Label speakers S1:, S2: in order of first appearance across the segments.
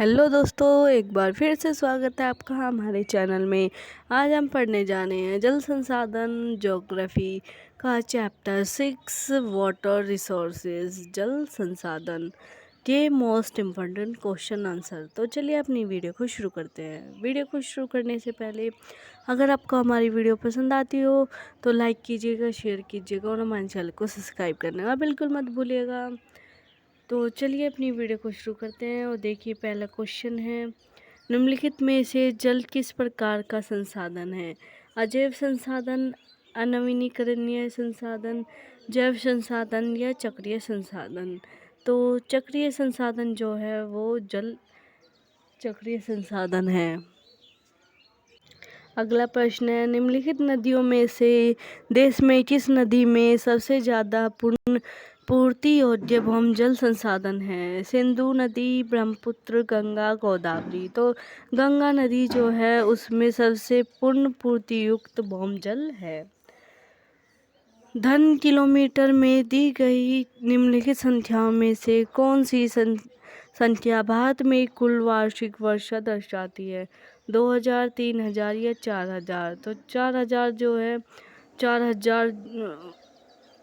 S1: Hello दोस्तों, एक बार फिर से स्वागत है आपका हमारे चैनल में। आज हम पढ़ने जाने हैं जल संसाधन ज्योग्राफी का चैप्टर 6 वाटर रिसोर्सेज। जल संसाधन के मोस्ट इम्पोर्टेंट क्वेश्चन आंसर। तो चलिए अपनी वीडियो को शुरू करते हैं। वीडियो को शुरू करने से पहले अगर आपको हमारी वीडियो पसंद आती हो तो लाइक कीजिएगा, शेयर कीजिएगा और हमारे चैनल को सब्सक्राइब करना बिल्कुल मत भूलिएगा। तो चलिए अपनी वीडियो को शुरू करते हैं और देखिए पहला क्वेश्चन है, निम्नलिखित में से जल किस प्रकार का संसाधन है? अजैव संसाधन, अनवीनीकरणीय संसाधन, जैव संसाधन या चक्रीय संसाधन? तो चक्रीय संसाधन जो है वो जल चक्रीय संसाधन है। अगला प्रश्न है, निम्नलिखित नदियों में से देश में किस नदी में सबसे ज़्यादा पूर्ति योग्य भौम जल संसाधन है? सिंधु नदी, ब्रह्मपुत्र, गंगा, गोदावरी? तो गंगा नदी जो है उसमें सबसे पूर्ण पूर्ति युक्त भौम जल है। घन किलोमीटर में दी गई निम्नलिखित संख्याओं में से कौन सी संख्या भारत में कुल वार्षिक वर्षा दर्शाती है? 2000, 3000 या 4000? तो 4000 जो है 4000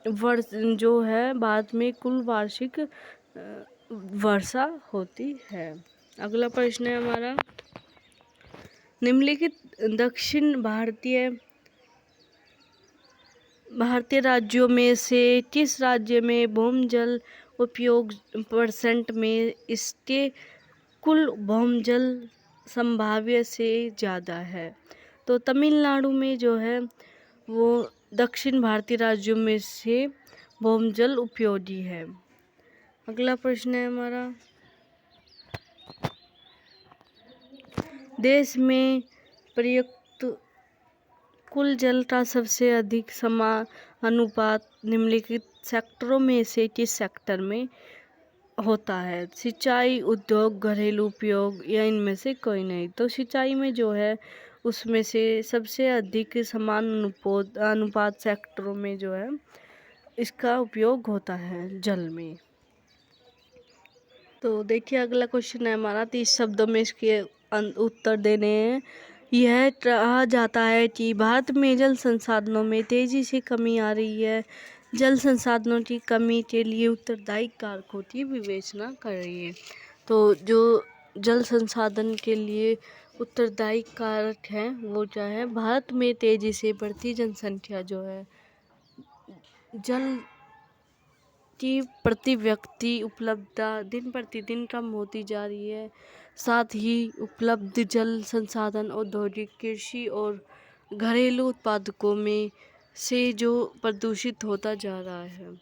S1: वर्ष जो है भारत में कुल वार्षिक वर्षा होती है। अगला प्रश्न है हमारा, निम्नलिखित दक्षिण भारतीय राज्यों में से किस राज्य में भौम जल उपयोग % में इसके कुल भौम जल संभाव्य से ज़्यादा है? तो तमिलनाडु में जो है वो दक्षिण भारतीय राज्यों में से भौम जल उपयोगी है। अगला प्रश्न है हमारा, देश में प्रयुक्त कुल जल का सबसे अधिक समानुपात निम्नलिखित सेक्टरों में से किस सेक्टर में होता है? सिंचाई, उद्योग, घरेलू उपयोग या इनमें से कोई नहीं? तो सिंचाई में जो है उसमें से सबसे अधिक समान अनुपात सेक्टरों में जो है इसका उपयोग होता है जल में। तो देखिए अगला क्वेश्चन है हमारा, 30 शब्दों में इसके उत्तर देने हैं। यह कहा जाता है कि भारत में जल संसाधनों में तेजी से कमी आ रही है। जल संसाधनों की कमी के लिए उत्तरदायी कारकों की विवेचना कर रही है। तो जो जल संसाधन के लिए उत्तरदायी कारक हैं वो क्या है? भारत में तेजी से बढ़ती जनसंख्या जो है, जल की प्रति व्यक्ति उपलब्धता दिन प्रतिदिन कम होती जा रही है। साथ ही उपलब्ध जल संसाधन औद्योगिक, कृषि और घरेलू उत्पादकों में से जो प्रदूषित होता जा रहा है।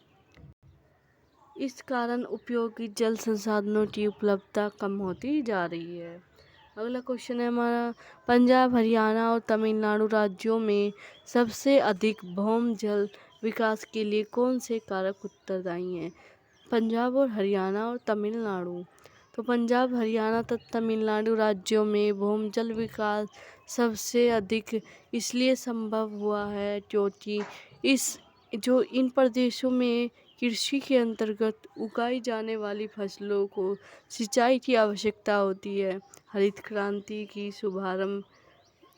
S1: इस कारण उपयोगी जल संसाधनों की उपलब्धता कम होती जा रही है। अगला क्वेश्चन है हमारा, पंजाब, हरियाणा और तमिलनाडु राज्यों में सबसे अधिक भौम जल विकास के लिए कौन से कारक उत्तरदायी हैं? पंजाब और हरियाणा और तमिलनाडु? तो पंजाब, हरियाणा तथा तमिलनाडु राज्यों में भौम जल विकास सबसे अधिक इसलिए संभव हुआ है क्योंकि इन प्रदेशों में कृषि के अंतर्गत उगाई जाने वाली फसलों को सिंचाई की आवश्यकता होती है। हरित क्रांति की शुभारंभ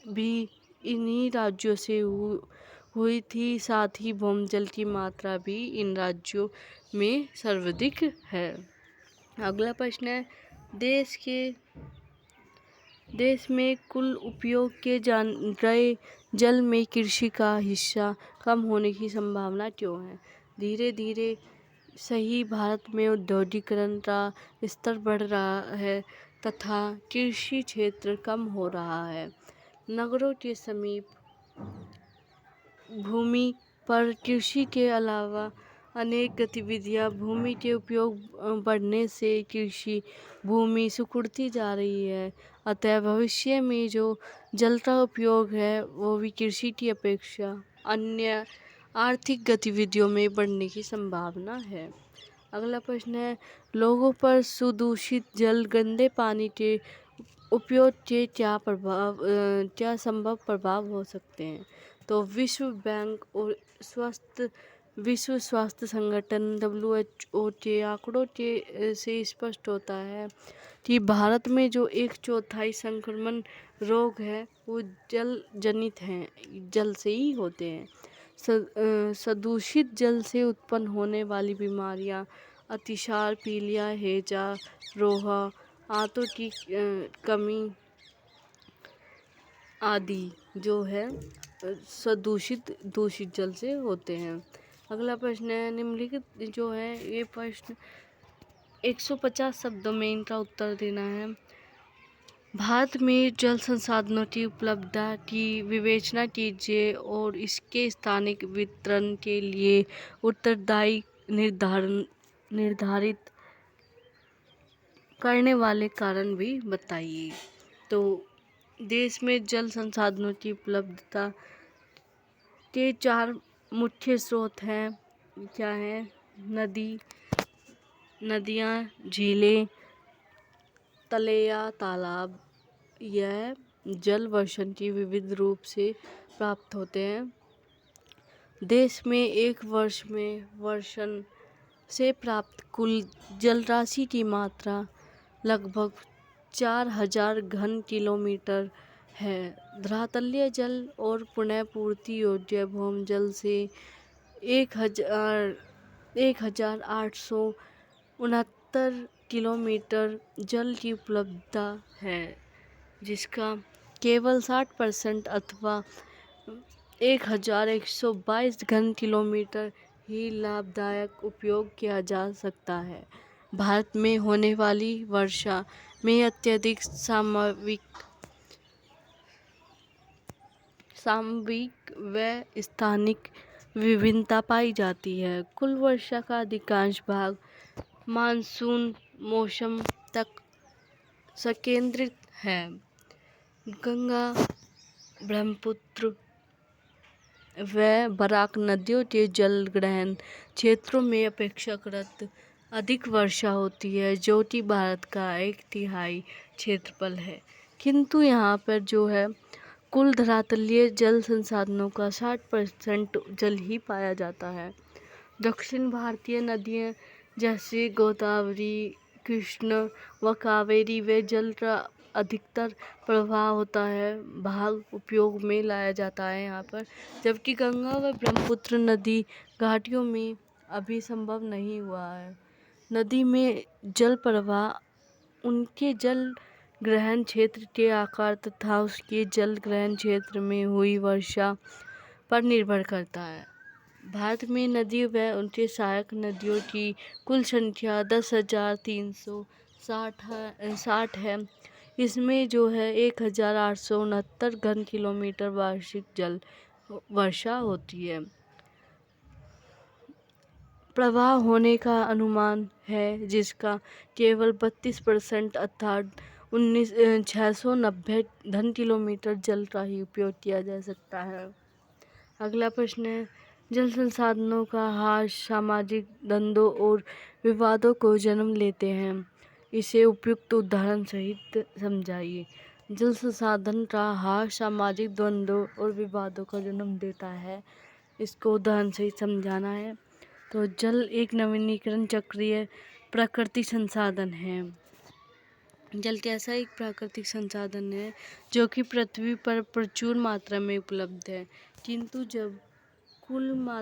S1: भी इन्हीं राज्यों से हुई थी। साथ ही भौम जल की मात्रा भी इन राज्यों में सर्वाधिक है। अगला प्रश्न है, देश में कुल उपयोग के गए जल में कृषि का हिस्सा कम होने की संभावना क्यों है? धीरे धीरे सही भारत में औद्योगिकरण का स्तर बढ़ रहा है तथा कृषि क्षेत्र कम हो रहा है। नगरों के समीप भूमि पर कृषि के अलावा अनेक गतिविधियां, भूमि के उपयोग बढ़ने से कृषि भूमि सिकुड़ती जा रही है। अतः भविष्य में जो जल का उपयोग है वो भी कृषि की अपेक्षा अन्य आर्थिक गतिविधियों में बढ़ने की संभावना है। अगला प्रश्न है, लोगों पर सुदूषित जल, गंदे पानी के उपयोग के क्या संभव प्रभाव हो सकते हैं? तो विश्व बैंक और विश्व स्वास्थ्य संगठन WHO के आंकड़ों से स्पष्ट होता है कि भारत में जो 1/4 संक्रमण रोग है वो जल जनित हैं, जल से ही होते हैं। प्रदूषित जल से उत्पन्न होने वाली बीमारियां अतिसार, पीलिया, हैजा, रोहा, आंतों की कमी आदि जो है दूषित जल से होते हैं। अगला प्रश्न है, निम्नलिखित जो है ये प्रश्न 150 शब्दों में इनका उत्तर देना है। भारत में जल संसाधनों की उपलब्धता की विवेचना कीजिए और इसके स्थानिक वितरण के लिए उत्तरदायी निर्धारित करने वाले कारण भी बताइए। तो देश में जल संसाधनों की उपलब्धता के 4 मुख्य स्रोत हैं। क्या है? नदियाँ, झीलें, तलैया, तालाब। यह जल वर्षण की विविध रूप से प्राप्त होते हैं। देश में एक वर्ष में वर्षण से प्राप्त कुल जल राशि की मात्रा लगभग 4000 घन किलोमीटर है। धरातलीय जल और पुनः पूर्ति योग्य भौम जल से 1869 किलोमीटर जल की उपलब्धता है, जिसका केवल 60% अथवा 1122 घन किलोमीटर ही लाभदायक उपयोग किया जा सकता है। भारत में होने वाली वर्षा में अत्यधिक सामयिक व स्थानिक विभिन्नता पाई जाती है। कुल वर्षा का अधिकांश भाग मानसून मौसम तक संकेंद्रित है। गंगा, ब्रह्मपुत्र व बराक नदियों के जल ग्रहण क्षेत्रों में अपेक्षाकृत अधिक वर्षा होती है, जो कि भारत का 1/3 क्षेत्रफल है। किंतु यहाँ पर जो है कुल धरातलीय जल संसाधनों का 60% जल ही पाया जाता है। दक्षिण भारतीय नदियाँ जैसे गोदावरी, कृष्ण व कावेरी व जल का अधिकतर प्रवाह होता है, भाग उपयोग में लाया जाता है यहाँ पर, जबकि गंगा व ब्रह्मपुत्र नदी घाटियों में अभी संभव नहीं हुआ है। नदी में जल प्रवाह उनके जल ग्रहण क्षेत्र के आकार तथा उसके जल ग्रहण क्षेत्र में हुई वर्षा पर निर्भर करता है। भारत में नदी व उनके सहायक नदियों की कुल संख्या 10,360 है। इसमें जो है 1869 घन किलोमीटर वार्षिक जल वर्षा होती है। प्रवाह होने का अनुमान है, जिसका केवल 32% अर्थात 690 घन किलोमीटर जल का ही उपयोग किया जा सकता है। अगला प्रश्न है, जल संसाधनों का ह्रास सामाजिक द्वंद्वों और विवादों को जन्म लेते हैं। इसे उपयुक्त उदाहरण सहित समझाइए। जल संसाधन का ह्रास सामाजिक द्वंद्वों और विवादों का जन्म देता है, इसको उदाहरण सहित समझाना है। तो जल एक नवीनीकरण चक्रीय प्राकृतिक संसाधन है। जल कैसा एक प्राकृतिक संसाधन है जो कि पृथ्वी पर प्रचुर मात्रा में उपलब्ध है, किंतु जब कुल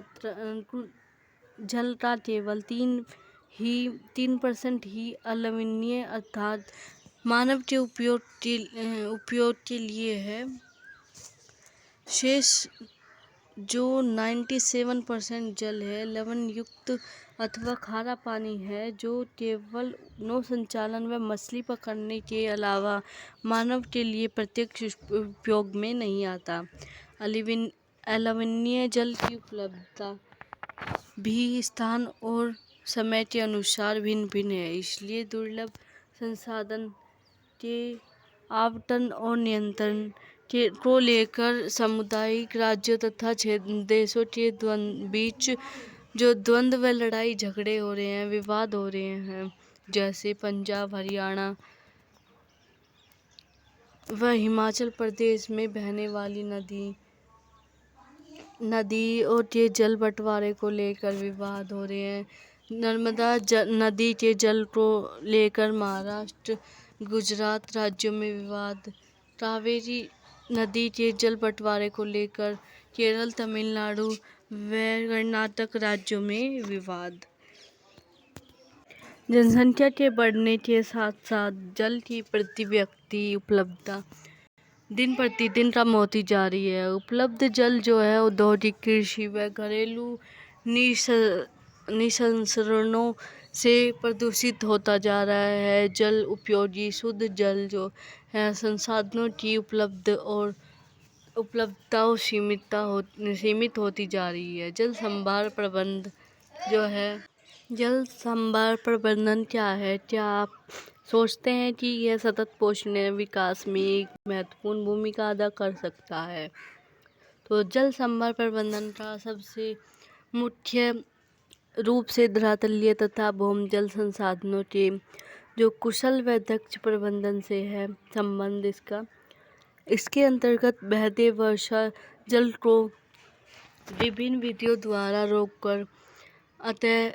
S1: जल का केवल 3% ही अलवणीय अर्थात मानव के उपयोग के लिए है। शेष जो 97% जल है लवण युक्त अथवा खारा पानी है, जो केवल नौ संचालन व मछली पकड़ने के अलावा मानव के लिए प्रत्यक्ष उपयोग में नहीं आता। अलवणीय जल की उपलब्धता भी स्थान और समय के अनुसार भिन्न भिन्न है, इसलिए दुर्लभ संसाधन के आवंटन और नियंत्रण को लेकर सामुदायिक, राज्यों तथा देशों के बीच जो द्वंद्व व लड़ाई झगड़े हो रहे हैं, विवाद हो रहे हैं, जैसे पंजाब, हरियाणा व हिमाचल प्रदेश में बहने वाली नदी और के जल बंटवारे को लेकर विवाद हो रहे हैं। नर्मदा नदी के जल को लेकर महाराष्ट्र गुजरात राज्यों में विवाद, कावेरी नदी के जल बंटवारे को लेकर केरल, तमिलनाडु व कर्नाटक राज्यों में विवाद। जनसंख्या के बढ़ने के साथ साथ जल की प्रति व्यक्ति उपलब्धता दिन प्रतिदिन कम होती जा रही है। उपलब्ध जल जो है औद्योगिक, कृषि व घरेलू निस्सरणों से प्रदूषित होता जा रहा है। जल उपयोगी शुद्ध जल जो है संसाधनों की उपलब्धता सीमित होती जा रही है। जल संभार प्रबंधन क्या है? क्या आप सोचते हैं कि यह सतत पोषण विकास में एक महत्वपूर्ण भूमिका अदा कर सकता है? तो जल संभार प्रबंधन का सबसे मुख्य रूप से धरातलीय तथा भूमि जल संसाधनों के जो कुशल व दक्ष प्रबंधन से है संबंध इसके अंतर्गत बहते वर्षा जल को विभिन्न विधियों द्वारा रोककर अतः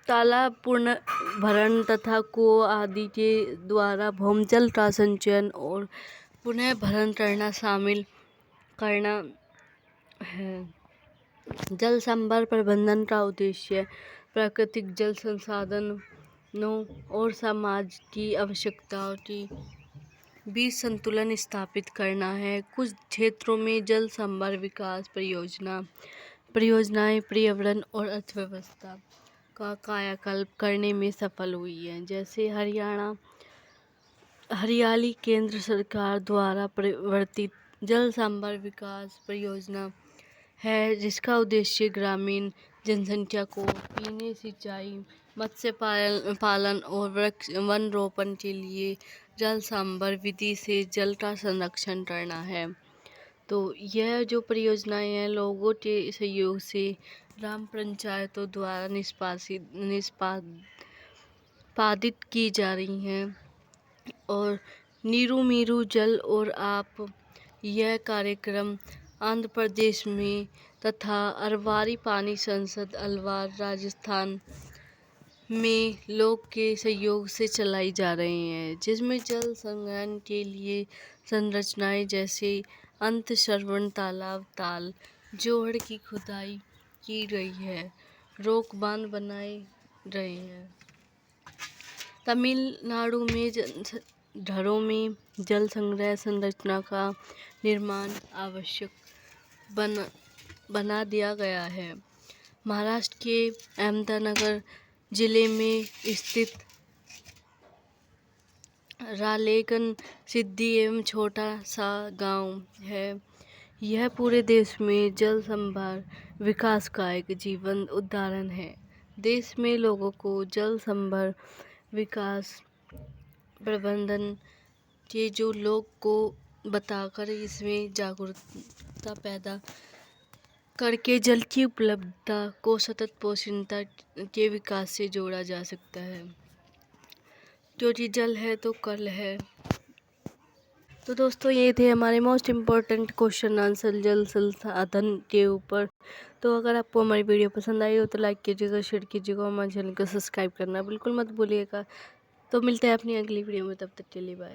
S1: तालाब पुनर्भरण तथा कुओं आदि के द्वारा भूजल का संचयन और पुनः भरण करना शामिल करना है। जल संभार प्रबंधन का उद्देश्य प्राकृतिक जल संसाधनों और समाज की आवश्यकताओं के बीच संतुलन स्थापित करना है। कुछ क्षेत्रों में जल संभार विकास परियोजनाएं पर्यावरण और अर्थव्यवस्था का कायाकल्प करने में सफल हुई हैं। जैसे हरियाली केंद्र सरकार द्वारा प्रवर्तित जल संभार विकास परियोजना है, जिसका उद्देश्य ग्रामीण जनसंख्या को पीने, सिंचाई, मत्स्य पालन और वन रोपण के लिए जल संभार विधि से जल का संरक्षण करना है। तो यह जो परियोजनाएं हैं लोगों के सहयोग से ग्राम पंचायतों द्वारा निष्पादित की जा रही हैं। और नीरू जल और आप यह कार्यक्रम आंध्र प्रदेश में तथा अरवारी पानी संसद अलवार राजस्थान में लोग के सहयोग से चलाई जा रही हैं, जिसमें जल संग्रहण के लिए संरचनाएं जैसे अंतःस्रवण ताल जोड़ की खुदाई की गई है, रोक बांध बनाए गए हैं। तमिलनाडु में घरों में जल संग्रह संरचना का निर्माण आवश्यक बना दिया गया है। महाराष्ट्र के अहमदनगर जिले में स्थित रालेगन सिद्धि एवं छोटा सा गांव है। यह पूरे देश में जल संभार विकास का एक जीवंत उदाहरण है। देश में लोगों को जल संभार विकास प्रबंधन के जो लोग को बताकर इसमें जागरूकता पैदा करके जल की उपलब्धता को सतत पोषणता के विकास से जोड़ा जा सकता है, क्योंकि जल है तो कल है। तो दोस्तों ये थे हमारे मोस्ट इम्पोर्टेंट क्वेश्चन आंसर जल संसाधन के ऊपर। तो अगर आपको हमारी वीडियो पसंद आई हो तो लाइक कीजिएगा, शेयर कीजिएगा, हमारे चैनल को सब्सक्राइब करना बिल्कुल मत भूलिएगा। तो मिलते हैं अपनी अगली वीडियो में, तब तक के लिए बाय।